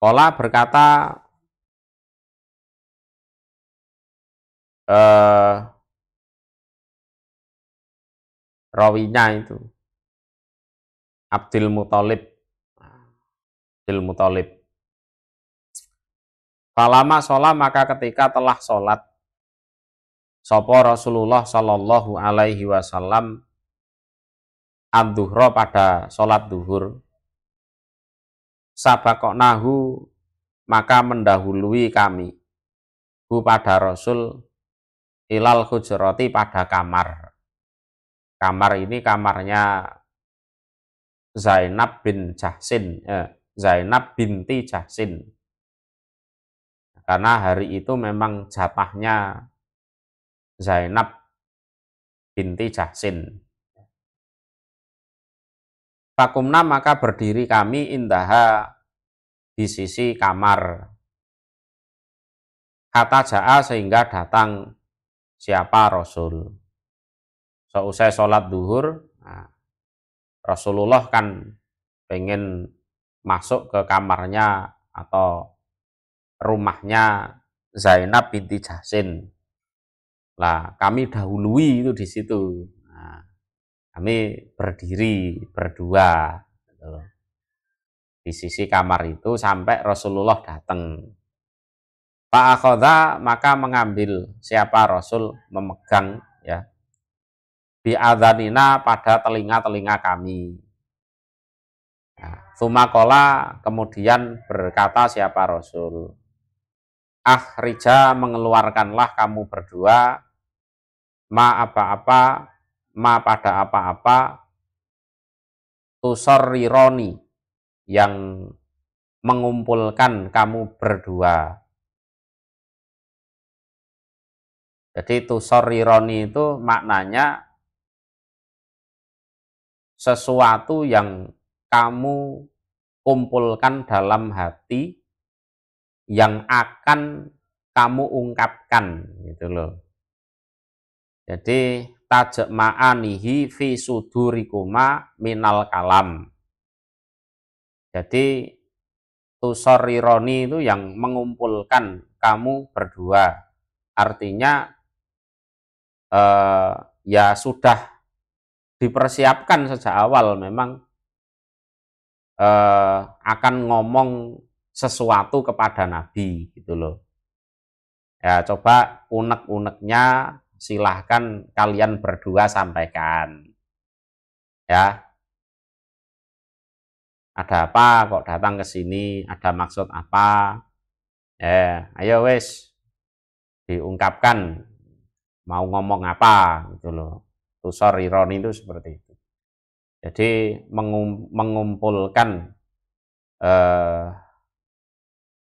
Kola berkata rawinya itu Abdul Muthalib. Abdul Muthalib. Falama sholat, maka ketika telah sholat sopo Rasulullah Shallallahu Alaihi Wasallam ad-duhra pada sholat duhur, sabaqnahu maka mendahului kami hu pada Rasul ilal hujrati pada kamar. Kamar ini kamarnya Zainab bin Jahsin, Zainab binti Jahsin. Karena hari itu memang jatahnya Zainab binti Jahsin. Fakumna maka berdiri kami indaha di sisi kamar. Kata ja'a sehingga datang siapa Rasul. Seusai sholat duhur, Rasulullah kan pengen masuk ke kamarnya atau rumahnya Zainab binti Jahsin. Lah kami dahului itu di situ. Nah, kami berdiri berdua gitu, di sisi kamar itu sampai Rasulullah datang. Pak akhoda maka mengambil siapa Rasul, memegang ya bi'adhanina pada telinga-telinga kami. Sumakola kemudian berkata siapa Rasul, Rija mengeluarkanlah kamu berdua ma apa-apa, ma pada apa-apa, tusorrironi yang mengumpulkan kamu berdua. Jadi tusorrironi itu maknanya sesuatu yang kamu kumpulkan dalam hati yang akan kamu ungkapkan gitu loh. Jadi tajma'anihi fi sudurikuma minal kalam. Jadi tusorrironi itu yang mengumpulkan kamu berdua. Artinya ya sudah dipersiapkan sejak awal memang akan ngomong sesuatu kepada Nabi gitu loh. Ya coba unek-uneknya silahkan kalian berdua sampaikan. Ya. Ada apa kok datang ke sini? Ada maksud apa? Ayo wes diungkapkan mau ngomong apa gitu loh. Tusorrironi itu seperti itu. Jadi mengumpulkan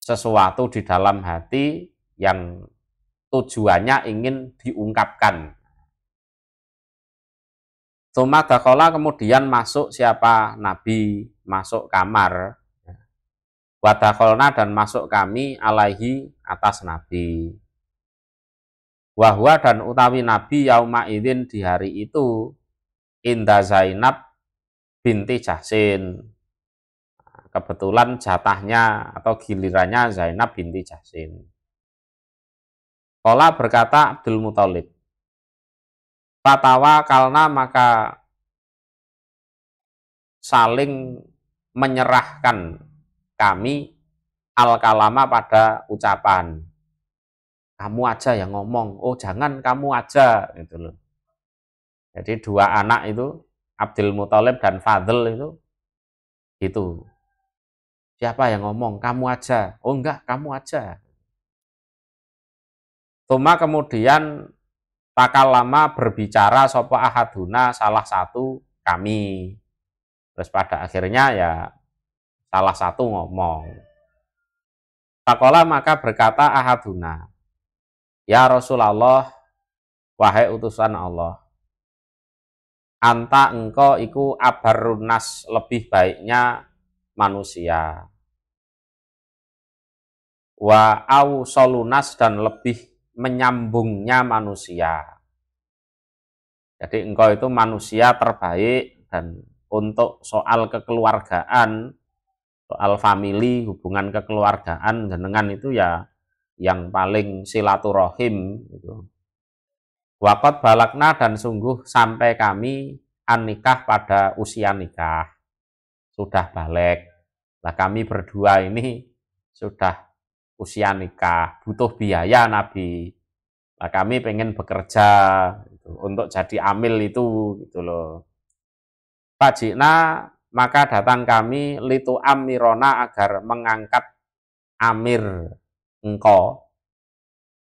sesuatu di dalam hati yang tujuannya ingin diungkapkan. Tsumma dakhala, kemudian masuk siapa? Nabi, masuk kamar. Wa dakhalna, dan masuk kami alaihi, atas Nabi. Wahwa, dan utawi Nabi yauma idzin, di hari itu, inda Zainab binti Jahsin. Kebetulan jatahnya atau gilirannya Zainab binti Jahsin. Qala, berkata Abdul Muthalib, fatawa kalna, maka saling menyerahkan kami al-kalama, pada ucapan. Kamu aja yang ngomong, oh jangan kamu aja, gitu loh. Jadi dua anak itu, Abdul Muthalib dan Fadl itu siapa yang ngomong? Kamu aja. Oh enggak, kamu aja. Tuma, kemudian takalama, berbicara sopo ahaduna, salah satu kami. Terus pada akhirnya ya salah satu ngomong. Takola, maka berkata ahaduna, ya Rasulullah, wahai utusan Allah, anta, engkau iku abarunas, lebih baiknya manusia. Wa au solunas, dan lebih menyambungnya manusia. Jadi engkau itu manusia terbaik, dan untuk soal kekeluargaan, soal famili, hubungan kekeluargaan jenengan itu ya yang paling silaturahim gitu. Waqat balakna, dan sungguh sampai kami an nikah, pada usia nikah, sudah balik. Nah, kami berdua ini sudah usia nikah, butuh biaya Nabi. Nah, kami pengen bekerja gitu, untuk jadi amil itu gitu loh. Fajina, maka datang kami litu amirona, agar mengangkat amir engkau,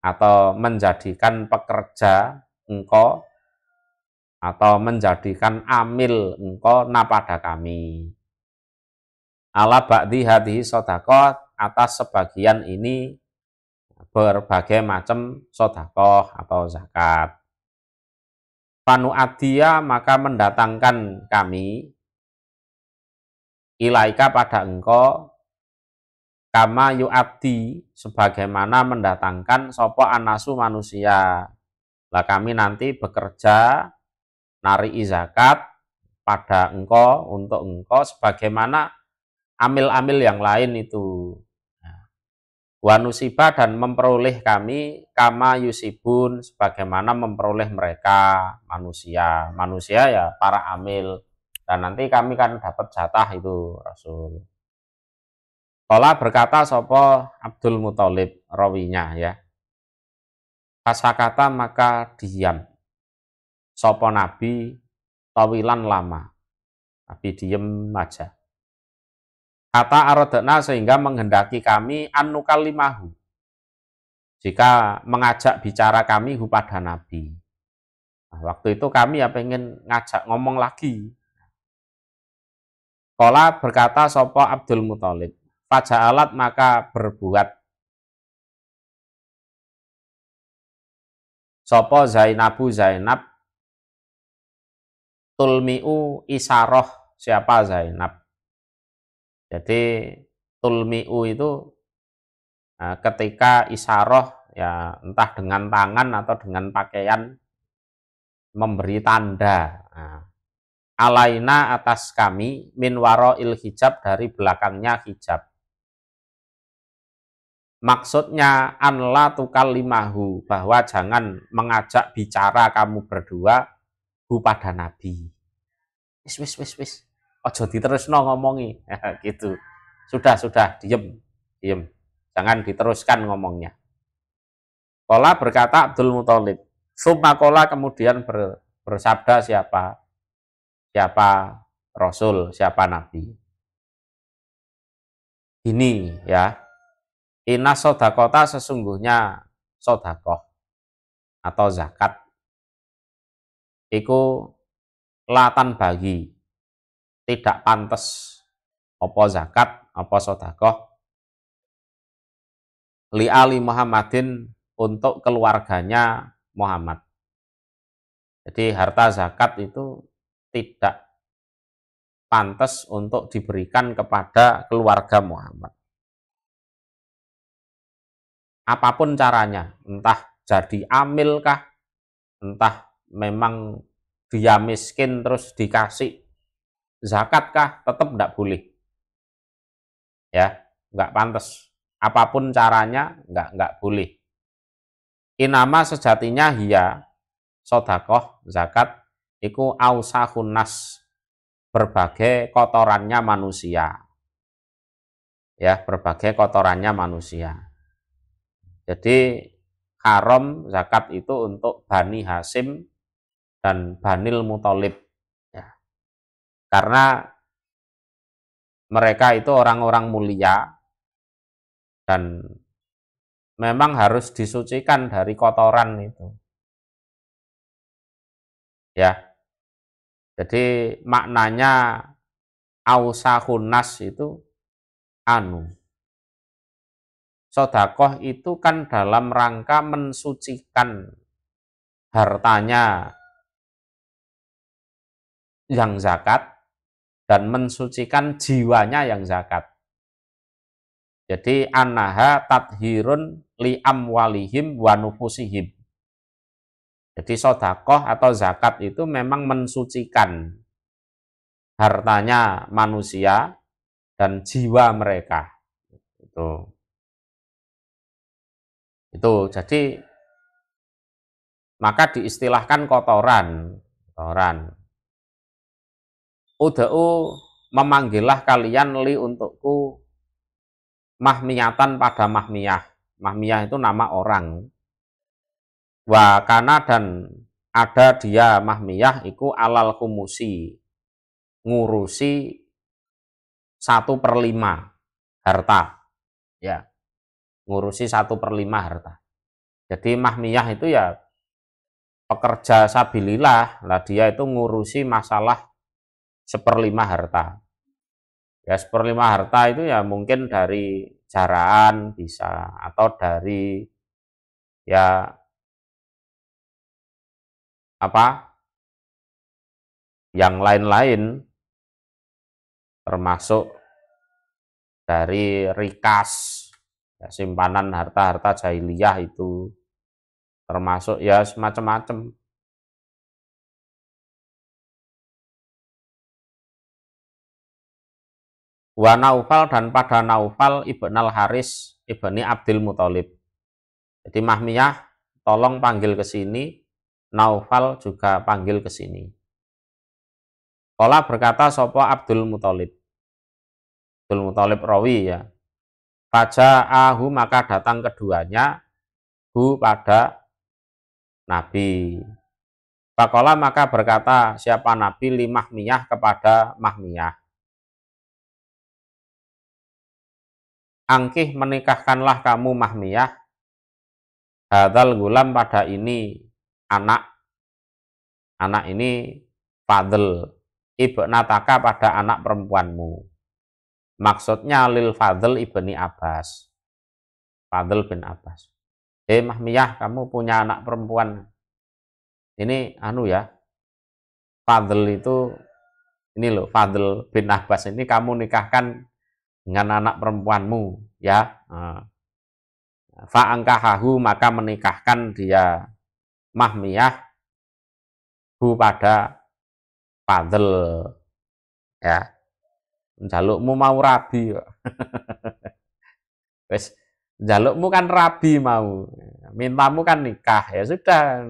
atau menjadikan pekerja engkau, atau menjadikan amil engkau, na pada kami. Ala ba'di hadihi sodakoh, atas sebagian ini berbagai macam sodakoh atau zakat. Panu adia, maka mendatangkan kami ilaika, pada engkau, kama yu'addi, sebagaimana mendatangkan sopo anasu, manusia. Lah kami nanti bekerja nari zakat pada engkau, untuk engkau, sebagaimana amil-amil yang lain itu. Wanusiba, dan memperoleh kami kama yusibun, sebagaimana memperoleh mereka manusia. Manusia ya para amil, dan nanti kami kan dapat jatah itu Rasul. Qala, berkata sopo Abdul Muthalib, rawinya ya. Fasakata, maka diam sopo Nabi tawilan, lama. Nabi diem aja. Kata aradna, sehingga menghendaki kami anu kalimahu, jika mengajak bicara kami pada Nabi. Nah, waktu itu kami ya pengen ngajak ngomong lagi. Qala, berkata sopo Abdul Muthalib, faja'alat, maka berbuat sopo Zainabu, Zainab, tulmi'u, isaroh, siapa Zainab. Jadi tulmi'u itu ketika isaroh, ya entah dengan tangan atau dengan pakaian, memberi tanda. Nah, alaina, atas kami, min waro'il hijab, dari belakangnya hijab. Maksudnya anla tukallimahu, bahwa jangan mengajak bicara kamu berdua pada Nabi. Wis. Ojo diterusno ngomongi. Gitu. Sudah, diem. Jangan diteruskan ngomongnya. Qala, berkata Abdul Muthalib, summa qala, kemudian bersabda siapa Rasul, siapa Nabi. Ini ya, inna sodakota, sesungguhnya sodakoh atau zakat, iku latan bagi, tidak pantas, apa zakat, apa sodakoh, li ali Muhammadin, untuk keluarganya Muhammad. Jadi harta zakat itu tidak pantas untuk diberikan kepada keluarga Muhammad. Apapun caranya, entah jadi amil kah, entah memang dia miskin terus dikasih zakat kah, tetap tidak boleh. Ya, nggak pantas. Apapun caranya, nggak boleh. Inama sejatinya hiya sodakoh zakat iku ausahun nas, berbagai kotorannya manusia. Ya, berbagai kotorannya manusia. Jadi haram zakat itu untuk Bani Hasim dan Banil Muthalib. Ya. Karena mereka itu orang-orang mulia dan memang harus disucikan dari kotoran itu. Ya. Jadi maknanya ausahun nas itu sodakoh itu kan dalam rangka mensucikan hartanya yang zakat dan mensucikan jiwanya yang zakat. Jadi annaha tathirun li amwalihim wa nufusihim. Jadi sodakoh atau zakat itu memang mensucikan hartanya manusia dan jiwa mereka. Itu jadi maka diistilahkan kotoran. Uda'u memanggillah kalian li untukku mahmiyatan pada mahmiyah. Mahmiyah itu nama orang. Wa kana dan ada dia mahmiyah iku alal kumusi, ngurusi 1/5 harta. Ya, ngurusi 1/5 harta. Jadi mahmiyah itu ya pekerja sabilillah. Lah dia itu ngurusi masalah 1/5 harta. Ya 1/5 harta itu ya mungkin dari jaraan bisa, atau dari ya yang lain-lain, termasuk dari rikas, ya, simpanan harta-harta jahiliyah itu, termasuk ya semacam-macam. Wa Naufal dan pada Naufal ibnal Haris ibni Abdul Muthalib. Jadi mahmiyah tolong panggil ke sini, Naufal juga panggil ke sini. Qala berkata sapa Abdul Muthalib. Abdul Muthalib rawi ya. Faja'ahu maka datang keduanya pada Nabi. Faqala maka berkata siapa Nabi li mahmiyah kepada mahmiyah. Angkih menikahkanlah kamu mahmiyah hadzal gulam pada ini anak ini Fadl ibnataka pada anak perempuanmu. Maksudnya lil Fadl ibni Abbas, Fadl bin Abbas. Mahmiyah, kamu punya anak perempuan ini ya, Fadl itu ini loh, Fadl bin Abbas ini kamu nikahkan dengan anak perempuanmu ya. Fa'angkahahu maka menikahkan dia mahmiyah pada Fadl ya. Jalukmu mau rabi wes jalukmu kan rabi mau, mintamu kan nikah, ya sudah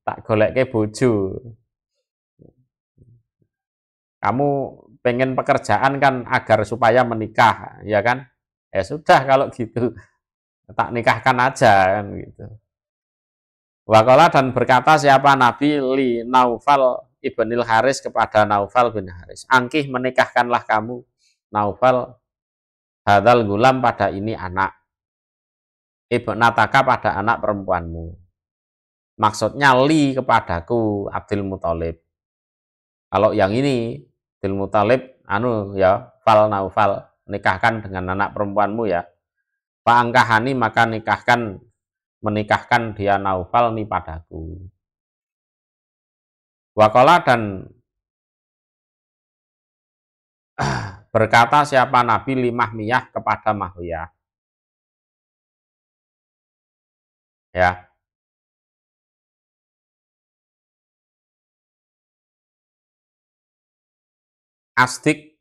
tak golek bojo. Kamu pengen pekerjaan kan agar supaya menikah, ya kan? Ya sudah kalau gitu tak nikahkan aja kan gitu. Waqala dan berkata siapa Nabi li Naufal ibnil Haris kepada Naufal bin Haris, angkih menikahkanlah kamu Naufal hadzal gulam pada ini anak, ibnataka pada anak perempuanmu. Maksudnya li kepadaku Abdul Muthalib. Kalau yang ini Abdul Muthalib ya Naufal nikahkan dengan anak perempuanmu ya. Fa'angkahani maka menikahkan dia Naufal ni padaku. Waqala dan berkata siapa Nabi limahmiyah kepada Mahwiyah. Ya. Asdik,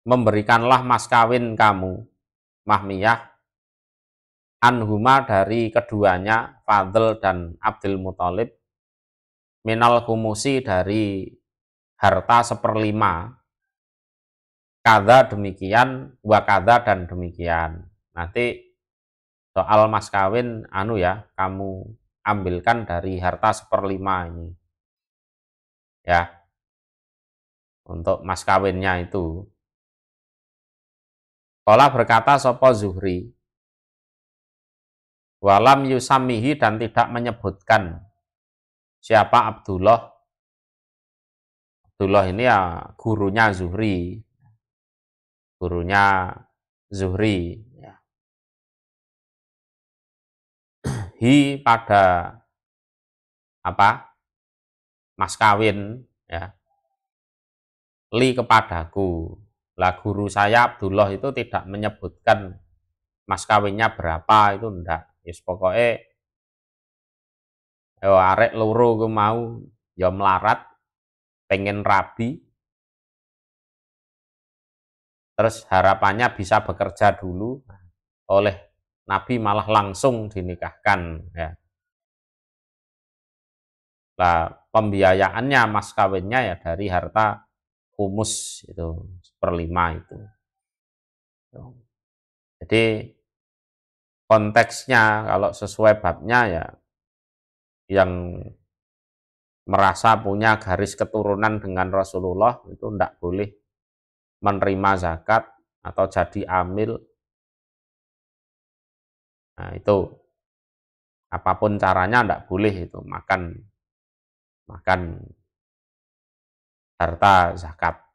memberikanlah mas kawin kamu, Mahmiyah, anhuma dari keduanya, Fadl dan Abdul Muthalib, minal humusi dari harta 1/5, kada demikian, wa kada dan demikian. Nanti soal mas kawin, ya, kamu ambilkan dari harta 1/5 ini. Ya, untuk mas kawinnya itu. Qala berkata sopo Zuhri, walam yusamihi dan tidak menyebutkan siapa Abdullah. Abdullah ini ya gurunya Zuhri. Gurunya Zuhri. Ya. Hi pada apa? Mas kawin, ya. Li kepadaku. Lah guru saya Abdullah itu tidak menyebutkan mas kawinnya berapa, itu enggak. Yes, pokoknya arek loro ku mau ya melarat, pengen rabi, terus harapannya bisa bekerja dulu, oleh Nabi malah langsung dinikahkan. Ya. Nah, pembiayaannya mas kawinnya ya dari harta humus itu 1/5 itu. Jadi konteksnya kalau sesuai babnya ya yang merasa punya garis keturunan dengan Rasulullah itu tidak boleh menerima zakat atau jadi amil. Nah, itu apapun caranya tidak boleh itu makan harta zakat.